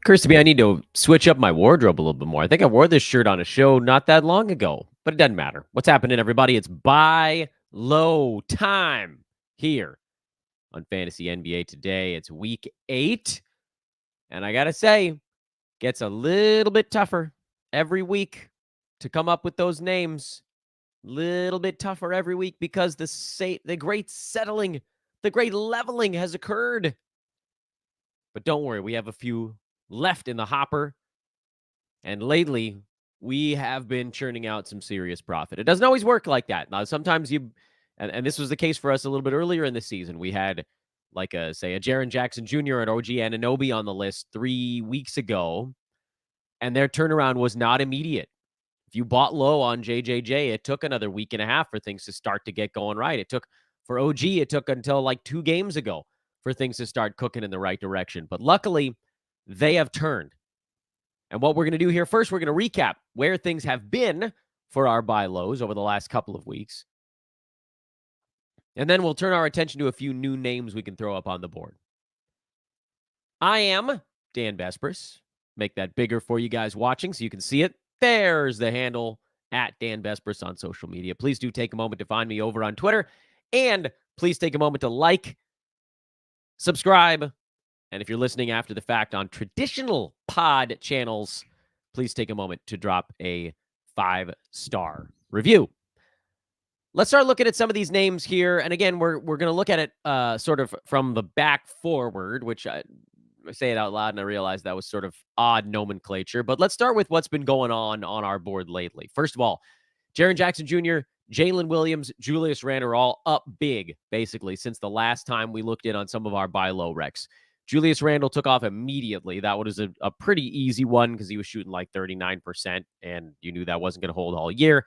Occurs to me I need to switch up my wardrobe a little bit more. I think I wore this shirt on a show not that long ago, but it doesn't matter. What's happening, everybody? It's buy low time here on Fantasy NBA today. It's week 8, and I got to say, gets a little bit tougher every week to come up with those names. Little bit tougher every week because the great settling, the great leveling has occurred. But don't worry, we have a few left in the hopper. And lately, we have been churning out some serious profit. It doesn't always work like that. Now, sometimes and this was the case for us a little bit earlier in the season. We had, a Jaren Jackson Jr. and OG Anunoby on the list 3 weeks ago, and their turnaround was not immediate. If you bought low on JJJ, it took another week and a half for things to start to get going right. For OG, it took until 2 games ago for things to start cooking in the right direction. But luckily, they have turned. And what we're going to do here first, we're going to recap where things have been for our buy lows over the last couple of weeks. And then we'll turn our attention to a few new names we can throw up on the board. I am Dan Bespris. Make that bigger for you guys watching so you can see it. There's the handle at Dan Bespris on social media. Please do take a moment to find me over on Twitter. And please take a moment to like, subscribe, and if you're listening after the fact on traditional pod channels, please take a moment to drop a 5-star review. Let's start looking at some of these names here. And again, we're going to look at it sort of from the back forward, which I say it out loud and I realize that was sort of odd nomenclature. But let's start with what's been going on our board lately. First of all, Jaren Jackson Jr., Jalen Williams, Julius Randle are all up big, basically, since the last time we looked in on some of our buy low recs. Julius Randle took off immediately. That was a pretty easy one because he was shooting 39%, and you knew that wasn't going to hold all year.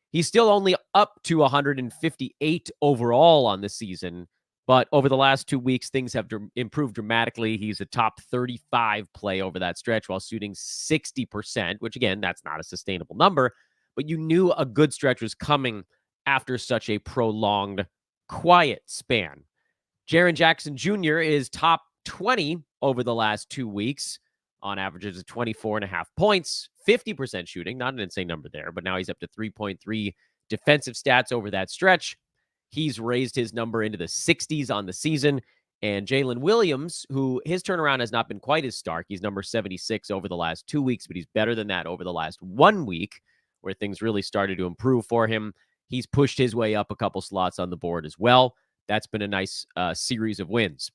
He's still only up to 158 overall on the season, but over the last 2 weeks, things have improved dramatically. He's a top 35 play over that stretch while shooting 60%, which, again, that's not a sustainable number, but you knew a good stretch was coming after such a prolonged, quiet span. Jaren Jackson Jr. is top 20 over the last 2 weeks. On average, it's 24.5 points, 50% shooting. Not an insane number there, but now he's up to 3.3 defensive stats over that stretch. He's raised his number into the 60s on the season. And Jalen Williams, who his turnaround has not been quite as stark. He's number 76 over the last 2 weeks, but he's better than that over the last 1 week, where things really started to improve for him. He's pushed his way up a couple slots on the board as well. That's been a nice series of wins.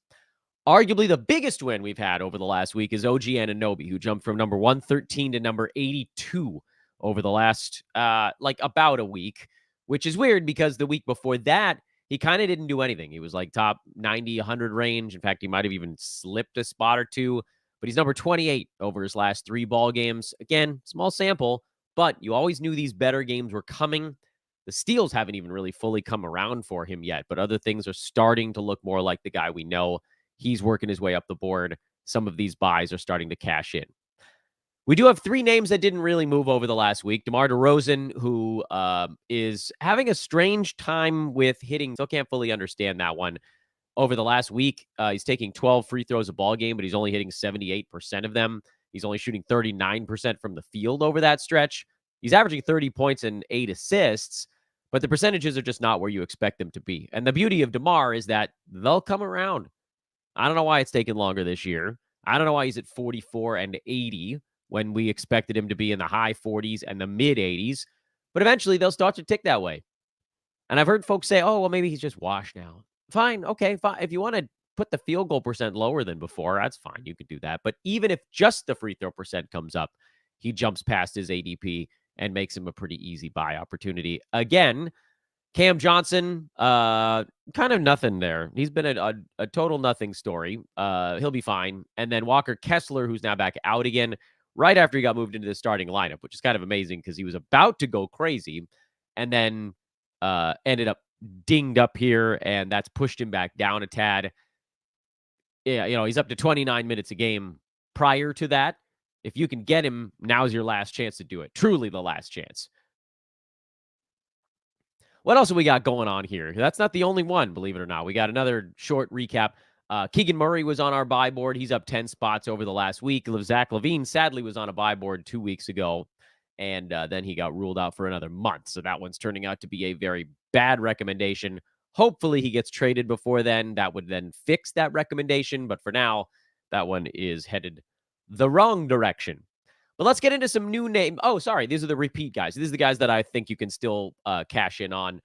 Arguably the biggest win we've had over the last week is OG Anunoby, who jumped from number 113 to number 82 over the last, about a week, which is weird because the week before that, he kind of didn't do anything. He was top 90, 100 range. In fact, he might have even slipped a spot or two, but he's number 28 over his last 3 ball games. Again, small sample, but you always knew these better games were coming. The steals haven't even really fully come around for him yet, but other things are starting to look more like the guy we know. He's working his way up the board. Some of these buys are starting to cash in. We do have 3 names that didn't really move over the last week. DeMar DeRozan, who is having a strange time with hitting. Still can't fully understand that one. Over the last week, he's taking 12 free throws a ball game, but he's only hitting 78% of them. He's only shooting 39% from the field over that stretch. He's averaging 30 points and 8 assists, but the percentages are just not where you expect them to be. And the beauty of DeMar is that they'll come around. I don't know why it's taken longer this year. I don't know why he's at 44 and 80 when we expected him to be in the high 40s and the mid 80s. But eventually they'll start to tick that way. And I've heard folks say, oh, well, maybe he's just washed now. Fine. Okay, fine. If you want to put the field goal percent lower than before, that's fine. You could do that. But even if just the free throw percent comes up, he jumps past his ADP and makes him a pretty easy buy opportunity. Again, Cam Johnson, kind of nothing there. He's been a total nothing story. He'll be fine. And then Walker Kessler, who's now back out again, right after he got moved into the starting lineup, which is kind of amazing because he was about to go crazy and then ended up dinged up here, and that's pushed him back down a tad. Yeah, he's up to 29 minutes a game prior to that. If you can get him, now's your last chance to do it. Truly the last chance. What else have we got going on here? That's not the only one, believe it or not. We got another short recap. Keegan Murray was on our buy board. He's up 10 spots over the last week. Zach LaVine, sadly, was on a buy board 2 weeks ago, and then he got ruled out for another month. So that one's turning out to be a very bad recommendation. Hopefully he gets traded before then. That would then fix that recommendation. But for now, that one is headed the wrong direction. But let's get into some new names. Oh, sorry. These are the repeat guys. These are the guys that I think you can still cash in on.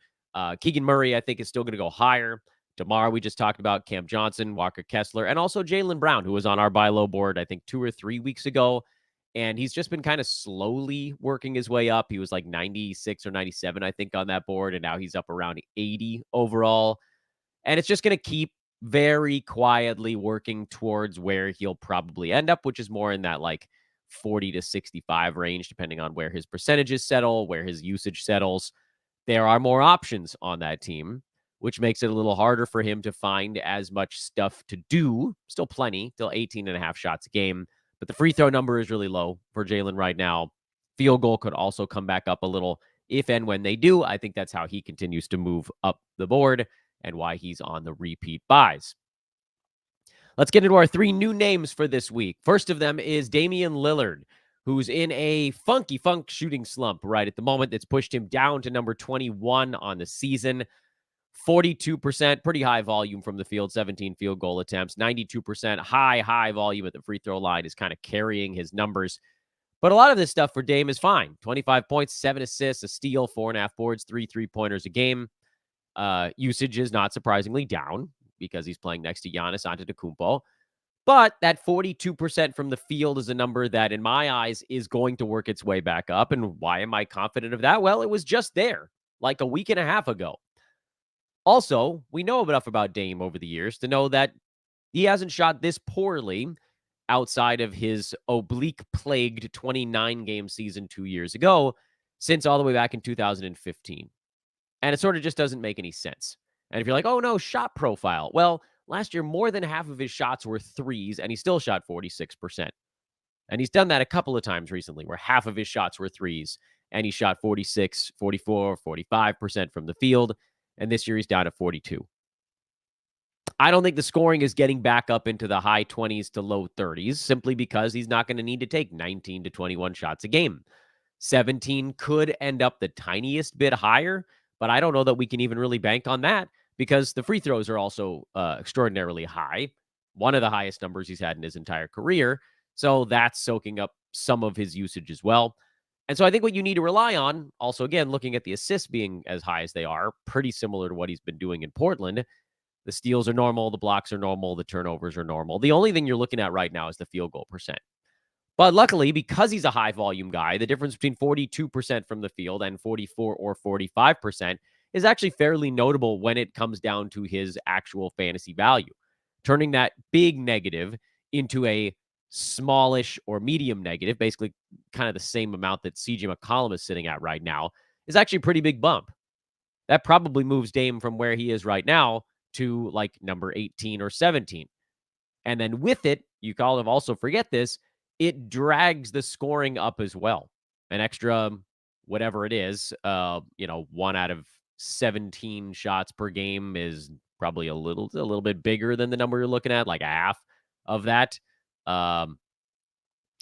Keegan Murray, I think, is still going to go higher. DeMar, we just talked about. Cam Johnson, Walker Kessler, and also Jaylen Brown, who was on our buy low board, I think, 2 or 3 weeks ago. And he's just been kind of slowly working his way up. He was like 96 or 97, I think, on that board. And now he's up around 80 overall. And it's just going to keep very quietly working towards where he'll probably end up, which is more in that like 40 to 65 range, depending on where his percentages settle, where his usage settles. There are more options on that team, which makes it a little harder for him to find as much stuff to do. Still plenty, still 18.5 shots a game. But the free throw number is really low for Jalen right now. Field goal could also come back up a little if and when they do. I think that's how he continues to move up the board and why he's on the repeat buys. Let's get into our 3 new names for this week. First of them is Damian Lillard, who's in a funky shooting slump right at the moment. That's pushed him down to number 21 on the season. 42%, pretty high volume from the field, 17 field goal attempts, 92%, high volume at the free throw line is kind of carrying his numbers. But a lot of this stuff for Dame is fine. 25 points, 7 assists, a steal, 4.5 boards, 3 3-pointers a game. Usage is not surprisingly down because he's playing next to Giannis Antetokounmpo. But that 42% from the field is a number that, in my eyes, is going to work its way back up. And why am I confident of that? Well, it was just there like a week and a half ago. Also, we know enough about Dame over the years to know that he hasn't shot this poorly outside of his oblique-plagued 29-game season 2 years ago since all the way back in 2015. And it sort of just doesn't make any sense. And if you're like, oh, no, shot profile. Well, last year, more than half of his shots were threes, and he still shot 46%. And he's done that a couple of times recently where half of his shots were threes, and he shot 46, 44, 45% from the field. And this year he's down to 42. I don't think the scoring is getting back up into the high 20s to low 30s simply because he's not going to need to take 19 to 21 shots a game. 17 could end up the tiniest bit higher, but I don't know that we can even really bank on that because the free throws are also extraordinarily high. One of the highest numbers he's had in his entire career. So that's soaking up some of his usage as well. And so I think what you need to rely on, also, again, looking at the assists being as high as they are, pretty similar to what he's been doing in Portland. The steals are normal. The blocks are normal. The turnovers are normal. The only thing you're looking at right now is the field goal percent. But luckily, because he's a high volume guy, the difference between 42% from the field and 44 or 45% is actually fairly notable when it comes down to his actual fantasy value. Turning that big negative into a smallish or medium negative, basically kind of the same amount that CJ McCollum is sitting at right now, is actually a pretty big bump. That probably moves Dame from where he is right now to like number 18 or 17. And then with it, you kind of also forget this, it drags the scoring up as well. An extra, whatever it is, 1 out of 17 shots per game is probably a little bit bigger than the number you're looking at, like a half of that.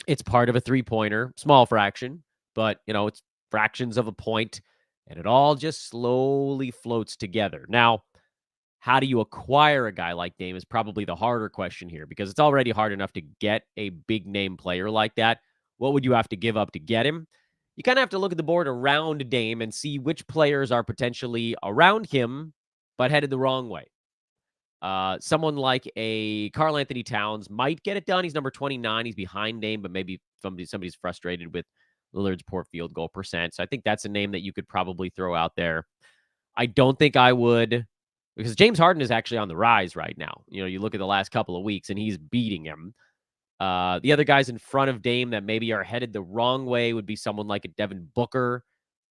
It's part of a 3-pointer, small fraction, but it's fractions of a point, and it all just slowly floats together. Now, how do you acquire a guy like Dame is probably the harder question here because it's already hard enough to get a big name player like that. What would you have to give up to get him? You kind of have to look at the board around Dame and see which players are potentially around him, but headed the wrong way. Someone like a Karl Anthony Towns might get it done. He's number 29. He's behind Dame, but maybe somebody's frustrated with Lillard's poor field goal percent. So I think that's a name that you could probably throw out there. I don't think I would, because James Harden is actually on the rise right now. You look at the last couple of weeks and he's beating him. The other guys in front of Dame that maybe are headed the wrong way would be someone like a Devin Booker.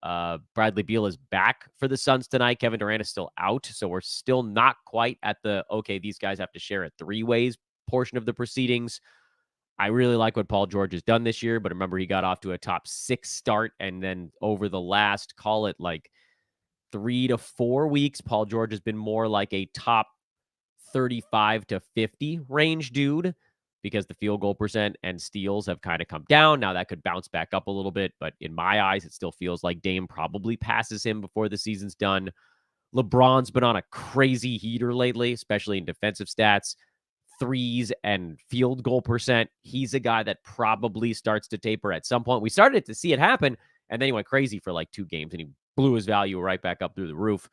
Bradley Beal is back for the Suns tonight. Kevin Durant is still out. So we're still not quite at the, okay, these guys have to share it 3 ways portion of the proceedings. I really like what Paul George has done this year, but remember he got off to a top 6 start. And then over the last, call it like 3 to 4 weeks, Paul George has been more like a top 35 to 50 range dude because the field goal percent and steals have kind of come down. Now that could bounce back up a little bit, but in my eyes, it still feels like Dame probably passes him before the season's done. LeBron's been on a crazy heater lately, especially in defensive stats, threes and field goal percent. He's a guy that probably starts to taper at some point. We started to see it happen, and then he went crazy for like 2 games, and he blew his value right back up through the roof.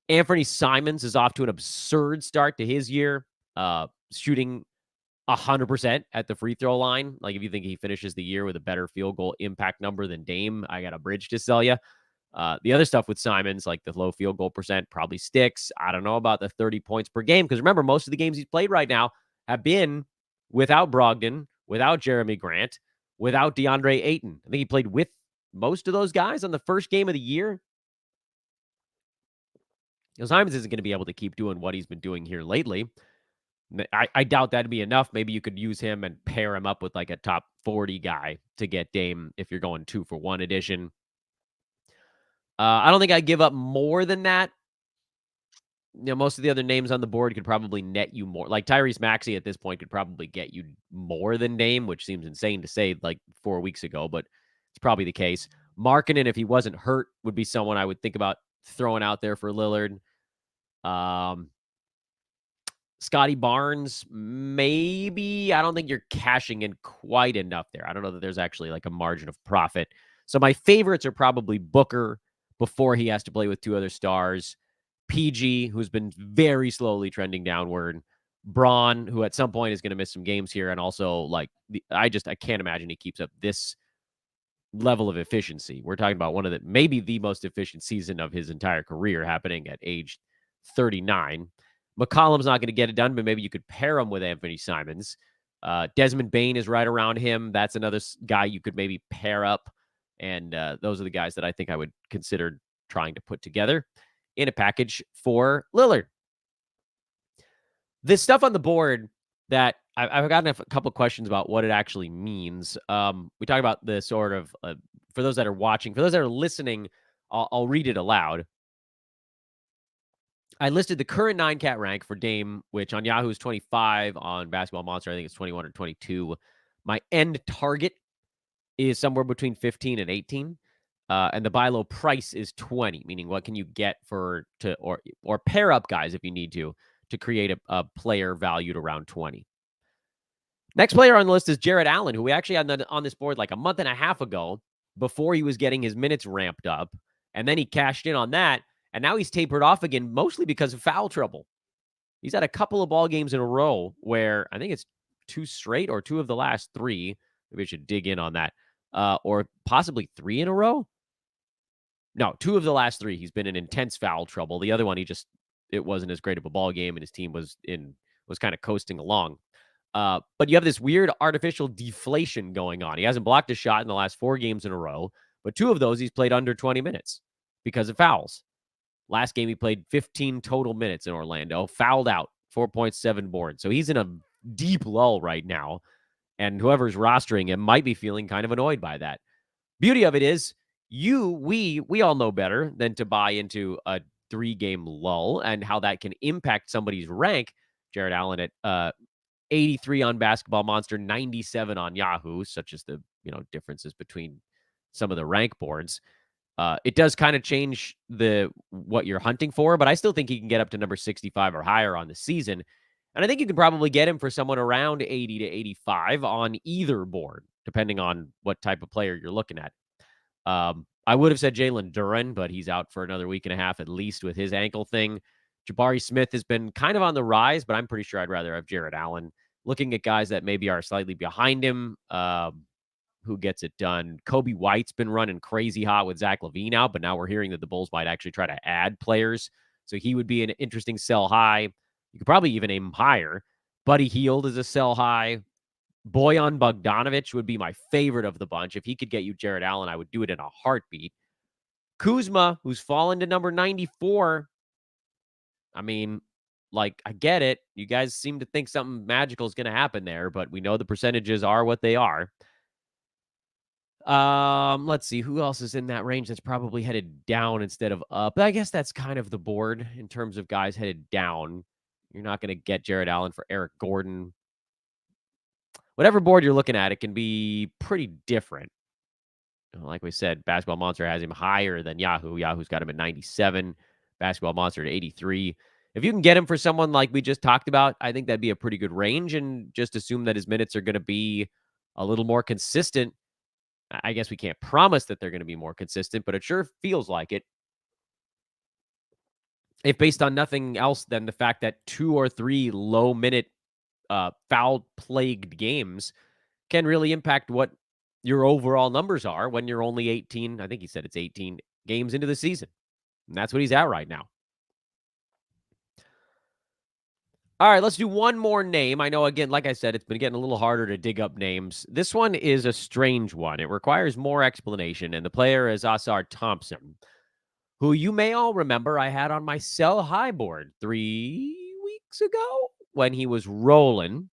Anthony Simons is off to an absurd start to his year, shooting 100% at the free throw line. Like, if you think he finishes the year with a better field goal impact number than Dame, I got a bridge to sell you. The other stuff with Simons, like the low field goal percent, probably sticks. I don't know about the 30 points per game, because remember, most of the games he's played right now have been without Brogdon, without Jeremy Grant, without DeAndre Ayton. I think he played with most of those guys on the first game of the year. Simons isn't going to be able to keep doing what he's been doing here lately. I doubt that'd be enough. Maybe you could use him and pair him up with like a top 40 guy to get Dame if you're going 2-for-1 edition. I don't think I'd give up more than that. You know, most of the other names on the board could probably net you more. Like Tyrese Maxey at this point could probably get you more than Dame, which seems insane to say like 4 weeks ago, but it's probably the case. Markkanen, if he wasn't hurt, would be someone I would think about throwing out there for Lillard. Scotty Barnes, maybe. I don't think you're cashing in quite enough there. I don't know that there's actually like a margin of profit. So my favorites are probably Booker before he has to play with 2 other stars. PG, who's been very slowly trending downward. Braun, who at some point is going to miss some games here. And also, like, I can't imagine he keeps up this level of efficiency. We're talking about one of maybe the most efficient season of his entire career happening at age 39. McCollum's not going to get it done, but maybe you could pair him with Anthony Simons. Desmond Bane is right around him. That's another guy you could maybe pair up. And those are the guys that I think I would consider trying to put together in a package for Lillard. This stuff on the board that I've gotten a couple of questions about what it actually means. We talk about the sort of, for those that are watching, for those that are listening, I'll read it aloud. I listed the current 9-cat rank for Dame, which on Yahoo is 25. On Basketball Monster, I think it's 21 or 22. My end target is somewhere between 15 and 18. And the buy low price is 20, meaning what can you get or pair up guys if you need to create a player valued around 20. Next player on the list is Jarrett Allen, who we actually had on this board like a month and a half ago before he was getting his minutes ramped up. And then he cashed in on that. And now he's tapered off again, mostly because of foul trouble. He's had a couple of ball games in a row where I think it's 2 straight or 2 of the last 3. Maybe I should dig in on that. Or possibly 3 in a row. No, 2 of the last 3. He's been in intense foul trouble. The other one, it wasn't as great of a ball game, and his team was kind of coasting along. But you have this weird artificial deflation going on. He hasn't blocked a shot in the last 4 games in a row, but 2 of those he's played under 20 minutes because of fouls. Last game he played 15 total minutes in Orlando, fouled out, 4.7 boards. So he's in a deep lull right now, and whoever's rostering him might be feeling kind of annoyed by that. Beauty of it is, we all know better than to buy into a 3-game lull and how that can impact somebody's rank. Jarrett Allen at 83 on Basketball Monster, 97 on Yahoo, such as the differences between some of the rank boards. It does kind of change what you're hunting for, but I still think he can get up to number 65 or higher on the season. And I think you can probably get him for someone around 80 to 85 on either board, depending on what type of player you're looking at. I would have said Jalen Duren, but he's out for another week and a half at least with his ankle thing. Jabari Smith has been kind of on the rise, but I'm pretty sure I'd rather have Jarrett Allen. Looking at guys that maybe are slightly behind him, who gets it done. Kobe White's been running crazy hot with Zach LaVine out, but now we're hearing that the Bulls might actually try to add players. So he would be an interesting sell high. You could probably even aim him higher. Buddy Hield is a sell high. Bojan Bogdanovic would be my favorite of the bunch. If he could get you Jarrett Allen, I would do it in a heartbeat. Kuzma, who's fallen to number 94. I mean, like, I get it. You guys seem to think something magical is going to happen there, but we know the percentages are what they are. Let's see who else is in that range that's probably headed down instead of up. I guess that's kind of the board in terms of guys headed down. You're not going to get Jarrett Allen for Eric Gordon. Whatever board you're looking at, it can be pretty different. Like we said, Basketball Monster has him higher than Yahoo. Yahoo's got him at 97. Basketball Monster at 83. If you can get him for someone like we just talked about, I think that'd be a pretty good range, and just assume that his minutes are going to be a little more consistent. I guess we can't promise that they're going to be more consistent, but it sure feels like it. If based on nothing else than the fact that 2 or 3 low-minute foul-plagued games can really impact what your overall numbers are when you're only 18. I think he said it's 18 games into the season. And that's what he's at right now. All right, let's do one more name. I know, again, like I said, it's been getting a little harder to dig up names. This one is a strange one. It requires more explanation, and the player is Ausar Thompson, who you may all remember I had on my sell high board 3 weeks ago when he was rolling,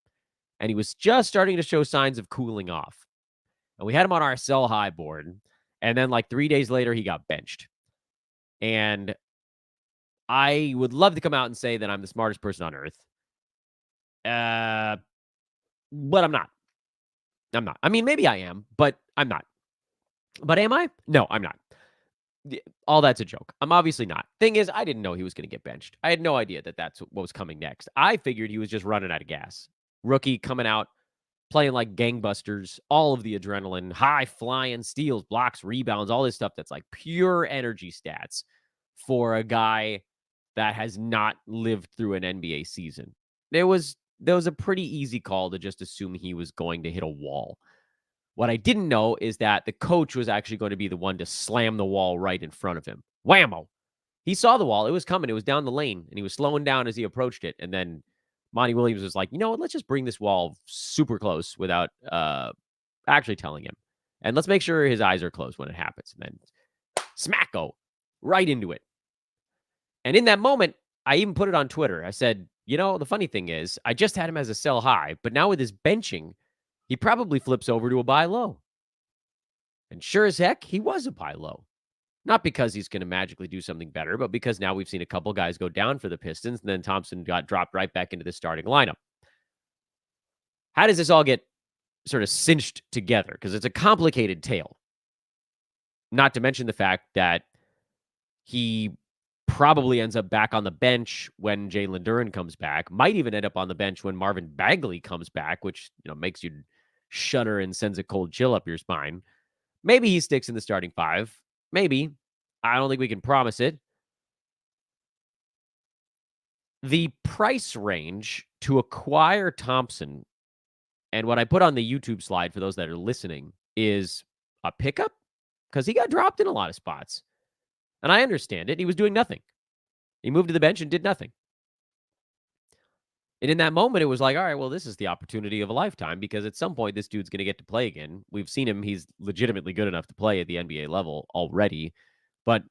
and he was just starting to show signs of cooling off. And we had him on our sell high board, and then like 3 days later, he got benched. And I would love to come out and say that I'm the smartest person on earth. But I'm not. I'm not. I mean, maybe I am, but I'm not. But am I? No, I'm not. All that's a joke. I'm obviously not. Thing is, I didn't know he was going to get benched. I had no idea that that's what was coming next. I figured he was just running out of gas. Rookie coming out, playing like gangbusters, all of the adrenaline, high flying steals, blocks, rebounds, all this stuff that's like pure energy stats for a guy that has not lived through an NBA season. There was a pretty easy call to just assume he was going to hit a wall. What I didn't know is that the coach was actually going to be the one to slam the wall right in front of him. Whammo. He saw the wall. It was coming. It was down the lane, and he was slowing down as he approached it. And then Monty Williams was like, you know what? Let's just bring this wall super close without actually telling him. And let's make sure his eyes are closed when it happens. And then smacko, right into it. And in that moment, I even put it on Twitter. I said, you know, the funny thing is, I just had him as a sell high, but now with his benching, he probably flips over to a buy low. And sure as heck, he was a buy low. Not because he's going to magically do something better, but because now we've seen a couple guys go down for the Pistons, and then Thompson got dropped right back into the starting lineup. How does this all get sort of cinched together? Because it's a complicated tale. Not to mention the fact that he probably ends up back on the bench when Jalen Duren comes back. Might even end up on the bench when Marvin Bagley comes back, which makes you shudder and sends a cold chill up your spine. Maybe he sticks in the starting 5. Maybe. I don't think we can promise it. The price range to acquire Thompson, and what I put on the YouTube slide for those that are listening, is a pickup, because he got dropped in a lot of spots. And I understand it. He was doing nothing. He moved to the bench and did nothing. And in that moment, it was like, all right, well, this is the opportunity of a lifetime, because at some point, this dude's going to get to play again. We've seen him. He's legitimately good enough to play at the NBA level already. But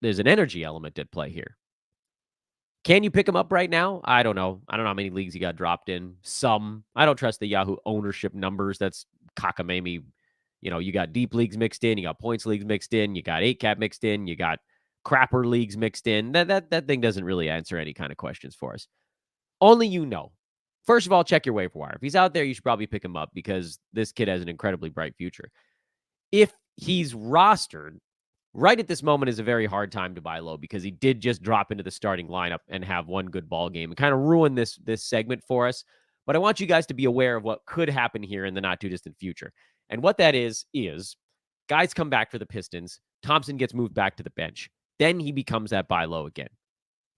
there's an energy element at play here. Can you pick him up right now? I don't know. I don't know how many leagues he got dropped in. Some. I don't trust the Yahoo ownership numbers. That's cockamamie. You got deep leagues mixed in. You got points leagues mixed in. You got 8-cap mixed in. You got crapper leagues mixed in. That thing doesn't really answer any kind of questions for us. Only you know. First of all, check your waiver wire. If he's out there, you should probably pick him up, because this kid has an incredibly bright future. If he's rostered, right at this moment is a very hard time to buy low, because he did just drop into the starting lineup and have one good ball game and kind of ruin this segment for us. But I want you guys to be aware of what could happen here in the not too distant future. And what that is guys come back for the Pistons. Thompson gets moved back to the bench. Then he becomes that buy low again,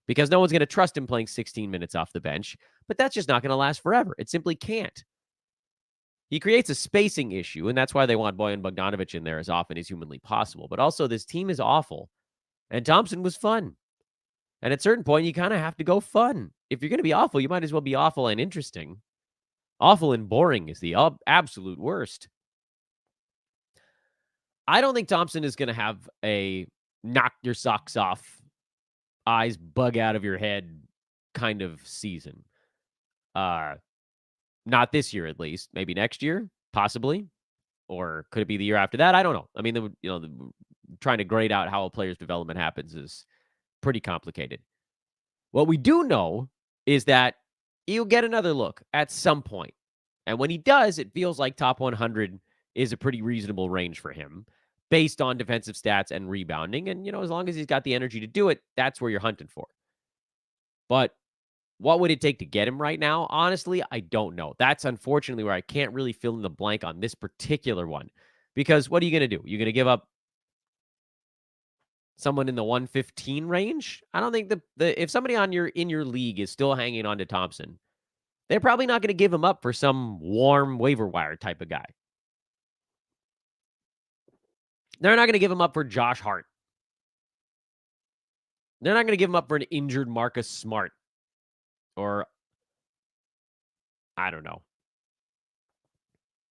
because no one's going to trust him playing 16 minutes off the bench. But that's just not going to last forever. It simply can't. He creates a spacing issue, and that's why they want Bojan Bogdanovic in there as often as humanly possible. But also, this team is awful, and Thompson was fun. And at a certain point, you kind of have to go fun. If you're going to be awful, you might as well be awful and interesting. Awful and boring is the absolute worst. I don't think Thompson is going to have a knock your socks off, eyes bug out of your head kind of season. Not this year, at least. Maybe next year, possibly. Or could it be the year after that? I don't know. I mean, trying to grade out how a player's development happens is pretty complicated. What we do know is that he'll get another look at some point. And when he does, it feels like top 100 is a pretty reasonable range for him based on defensive stats and rebounding. And, as long as he's got the energy to do it, that's where you're hunting for. But what would it take to get him right now? Honestly, I don't know. That's unfortunately where I can't really fill in the blank on this particular one. Because what are you going to do? You're going to give up someone in the 115 range? I don't think if somebody in your league is still hanging on to Thompson, they're probably not going to give him up for some warm waiver wire type of guy. They're not going to give him up for Josh Hart. They're not going to give him up for an injured Marcus Smart. Or, I don't know.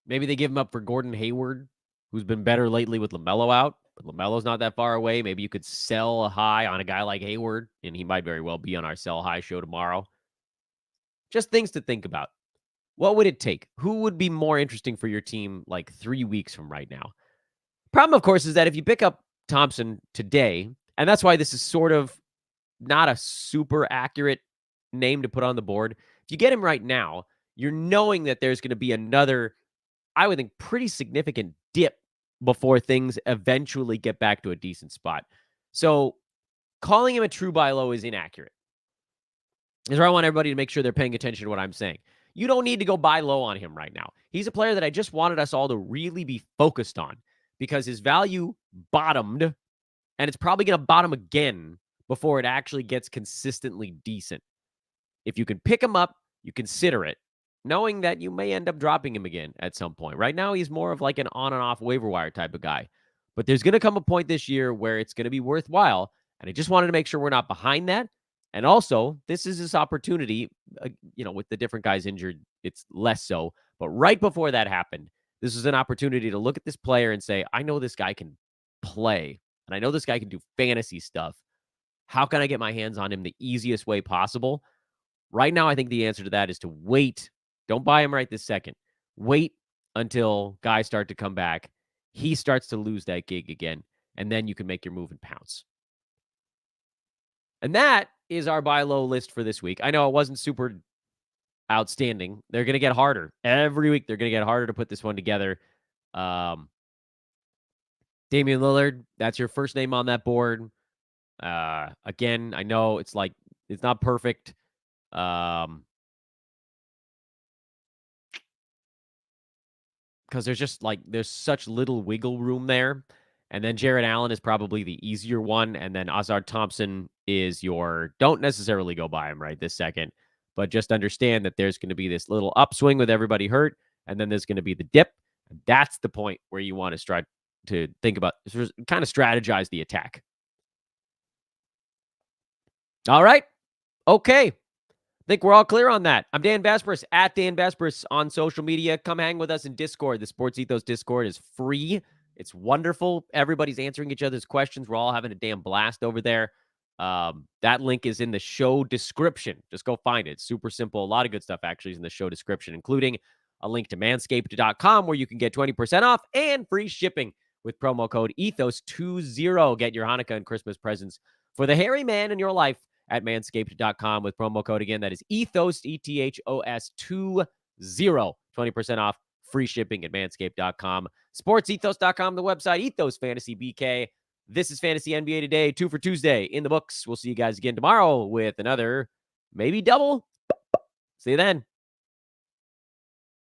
Maybe they give him up for Gordon Hayward, who's been better lately with LaMelo out. But LaMelo's not that far away. Maybe you could sell high on a guy like Hayward, and he might very well be on our sell high show tomorrow. Just things to think about. What would it take? Who would be more interesting for your team like 3 weeks from right now? Problem, of course, is that if you pick up Thompson today, and that's why this is sort of not a super accurate name to put on the board. If you get him right now, you're knowing that there's going to be another, I would think, pretty significant dip before things eventually get back to a decent spot. So calling him a true buy low is inaccurate. Is where I want everybody to make sure they're paying attention to what I'm saying. You don't need to go buy low on him right now. He's a player that I just wanted us all to really be focused on because his value bottomed, and it's probably going to bottom again before it actually gets consistently decent. If you can pick him up, you consider it, knowing that you may end up dropping him again at some point. Right now, he's more of like an on and off waiver wire type of guy. But there's going to come a point this year where it's going to be worthwhile, and I just wanted to make sure we're not behind that. And also, this is this opportunity, with the different guys injured, it's less so. But right before that happened, this is an opportunity to look at this player and say, I know this guy can play, and I know this guy can do fantasy stuff. How can I get my hands on him the easiest way possible? Right now, I think the answer to that is to wait. Don't buy him right this second. Wait until guys start to come back. He starts to lose that gig again, and then you can make your move and pounce. And that is our buy low list for this week. I know it wasn't super outstanding. They're going to get harder. Every week, they're going to get harder to put this one together. Damian Lillard, that's your first name on that board. Again, I know it's not perfect. Because there's such little wiggle room there. And then Jarrett Allen is probably the easier one. And then Ausar Thompson is don't necessarily go buy him right this second, but just understand that there's going to be this little upswing with everybody hurt. And then there's going to be the dip. And that's the point where you want to start to think about, kind of strategize the attack. All right. Okay. I think we're all clear on that. I'm Dan Vesperis at Dan Vesperis on social media. Come hang with us in Discord. The Sports Ethos Discord is free. It's wonderful. Everybody's answering each other's questions. We're all having a damn blast over there. That link is in the show description. Just go find it. It's super simple. A lot of good stuff actually is in the show description, including a link to manscaped.com where you can get 20% off and free shipping with promo code ETHOS20. Get your Hanukkah and Christmas presents for the hairy man in your life at manscaped.com with promo code, again, that is ETHOS, ETHOS20, 20% off, free shipping at manscaped.com. Sportsethos.com, the website, Ethos Fantasy BK. This is Fantasy NBA Today, 2 for Tuesday in the books. We'll see you guys again tomorrow with another, maybe double. See you then.